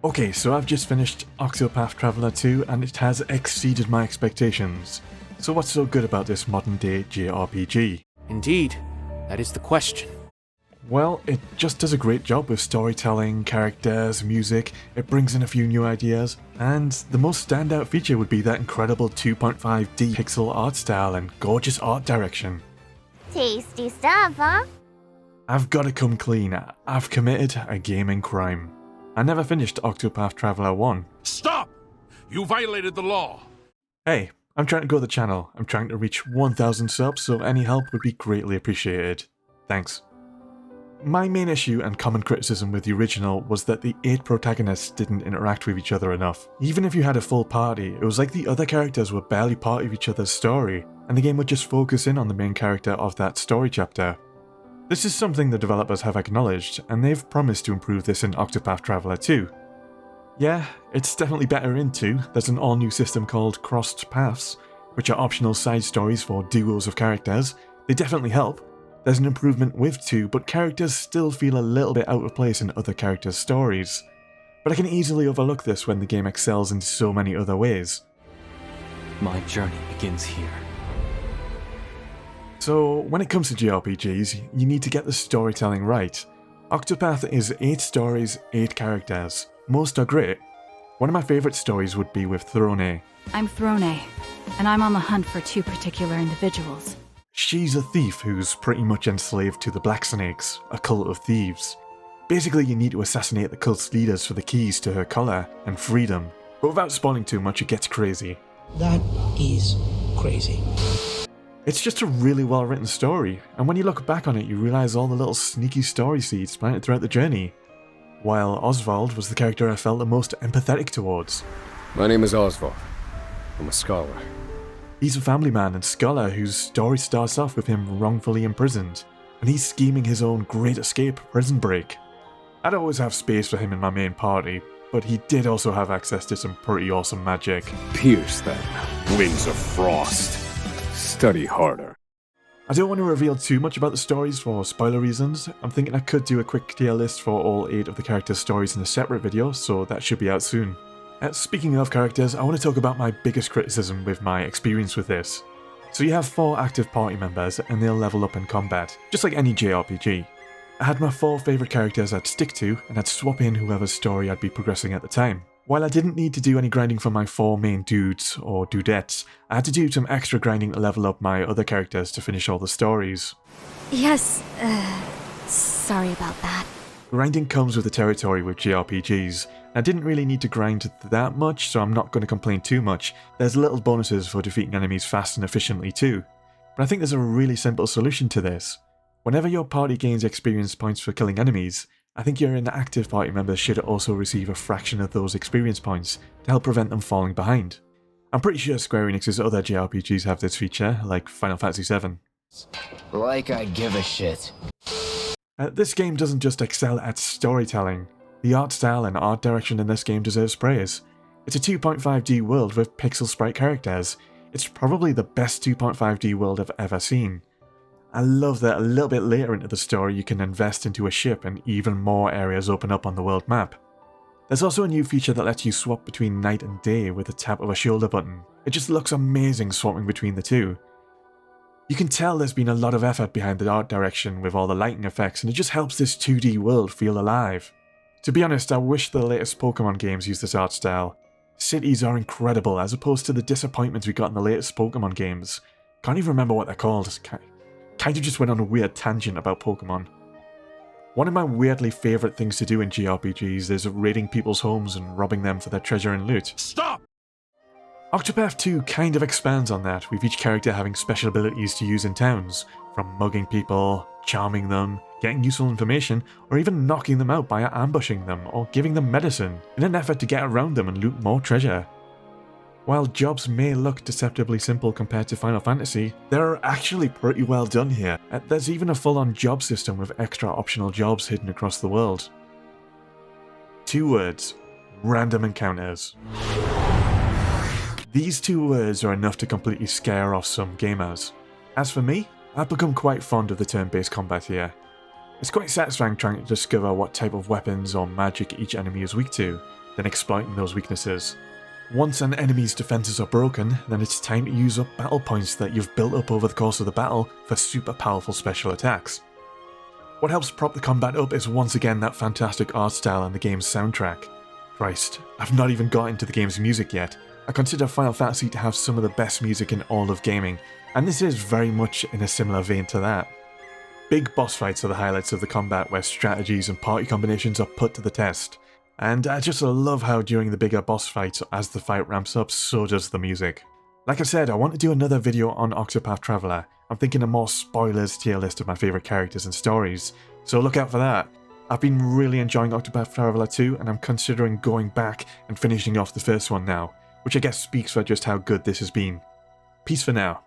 Okay, so I've just finished Octopath Traveler 2 and it has exceeded my expectations. So what's so good about this modern day JRPG? Indeed, that is the question. Well, it just does a great job with storytelling, characters, music, it brings in a few new ideas, and the most standout feature would be that incredible 2.5D pixel art style and gorgeous art direction. Tasty stuff, huh? I've gotta come clean, I've committed a gaming crime. I never finished Octopath Traveler 1. Stop! You violated the law! Hey, I'm trying to grow the channel, I'm trying to reach 1000 subs, so any help would be greatly appreciated. Thanks. My main issue and common criticism with the original was that the 8 protagonists didn't interact with each other enough. Even if you had a full party, it was like the other characters were barely part of each other's story, and the game would just focus in on the main character of that story chapter. This is something the developers have acknowledged, and they've promised to improve this in Octopath Traveler 2. Yeah, it's definitely better in 2, there's an all-new system called Crossed Paths, which are optional side stories for duos of characters. They definitely help. There's an improvement with 2, but characters still feel a little bit out of place in other characters' stories. But I can easily overlook this when the game excels in so many other ways. My journey begins here. So, when it comes to JRPGs, you need to get the storytelling right. Octopath is 8 stories, 8 characters. Most are great. One of my favourite stories would be with Throne. I'm Throne, and I'm on the hunt for 2 particular individuals. She's a thief who's pretty much enslaved to the Black Snakes, a cult of thieves. Basically, you need to assassinate the cult's leaders for the keys to her collar and freedom. But without spoiling too much, it gets crazy. That is crazy. It's just a really well written story, and when you look back on it you realise all the little sneaky story seeds planted throughout the journey. While Oswald was the character I felt the most empathetic towards. My name is Oswald. I'm a scholar. He's a family man and scholar whose story starts off with him wrongfully imprisoned, and he's scheming his own great escape prison break. I'd always have space for him in my main party, but he did also have access to some pretty awesome magic. Pierce them. Wings of frost. Study harder. I don't want to reveal too much about the stories for spoiler reasons. I'm thinking I could do a quick tier list for all 8 of the characters' stories in a separate video, so that should be out soon. Speaking of characters, I want to talk about my biggest criticism with my experience with this. So you have 4 active party members and they'll level up in combat, just like any JRPG. I had my 4 favourite characters I'd stick to, and I'd swap in whoever's story I'd be progressing at the time. While I didn't need to do any grinding for my 4 main dudes or dudettes, I had to do some extra grinding to level up my other characters to finish all the stories. Yes, sorry about that. Grinding comes with the territory with JRPGs. I didn't really need to grind that much, so I'm not going to complain too much. There's little bonuses for defeating enemies fast and efficiently too. But I think there's a really simple solution to this. Whenever your party gains experience points for killing enemies, I think your inactive party members should also receive a fraction of those experience points to help prevent them falling behind. I'm pretty sure Square Enix's other JRPGs have this feature, like Final Fantasy VII. Like I give a shit. This game doesn't just excel at storytelling. The art style and art direction in this game deserves praise. It's a 2.5D world with pixel sprite characters. It's probably the best 2.5D world I've ever seen. I love that a little bit later into the story you can invest into a ship and even more areas open up on the world map. There's also a new feature that lets you swap between night and day with a tap of a shoulder button. It just looks amazing swapping between the two. You can tell there's been a lot of effort behind the art direction with all the lighting effects, and it just helps this 2D world feel alive. To be honest, I wish the latest Pokemon games used this art style. Cities are incredible as opposed to the disappointments we got in the latest Pokemon games. Can't even remember what they're called. Kind of just went on a weird tangent about Pokemon. One of my weirdly favourite things to do in JRPGs is raiding people's homes and robbing them for their treasure and loot. Stop! Octopath 2 kind of expands on that, with each character having special abilities to use in towns, from mugging people, charming them, getting useful information, or even knocking them out by ambushing them or giving them medicine, in an effort to get around them and loot more treasure. While jobs may look deceptively simple compared to Final Fantasy, they're actually pretty well done here. There's even a full-on job system with extra optional jobs hidden across the world. 2 words: random encounters. These 2 words are enough to completely scare off some gamers. As for me, I've become quite fond of the turn-based combat here. It's quite satisfying trying to discover what type of weapons or magic each enemy is weak to, then exploiting those weaknesses. Once an enemy's defenses are broken, then it's time to use up battle points that you've built up over the course of the battle for super powerful special attacks. What helps prop the combat up is once again that fantastic art style and the game's soundtrack. Christ, I've not even got into the game's music yet. I consider Final Fantasy to have some of the best music in all of gaming, and this is very much in a similar vein to that. Big boss fights are the highlights of the combat where strategies and party combinations are put to the test, and I just love how during the bigger boss fights, as the fight ramps up, so does the music. Like I said, I want to do another video on Octopath Traveler. I'm thinking a more spoilers tier list of my favourite characters and stories, so look out for that. I've been really enjoying Octopath Traveler 2 and I'm considering going back and finishing off the first one now, which I guess speaks for just how good this has been. Peace for now.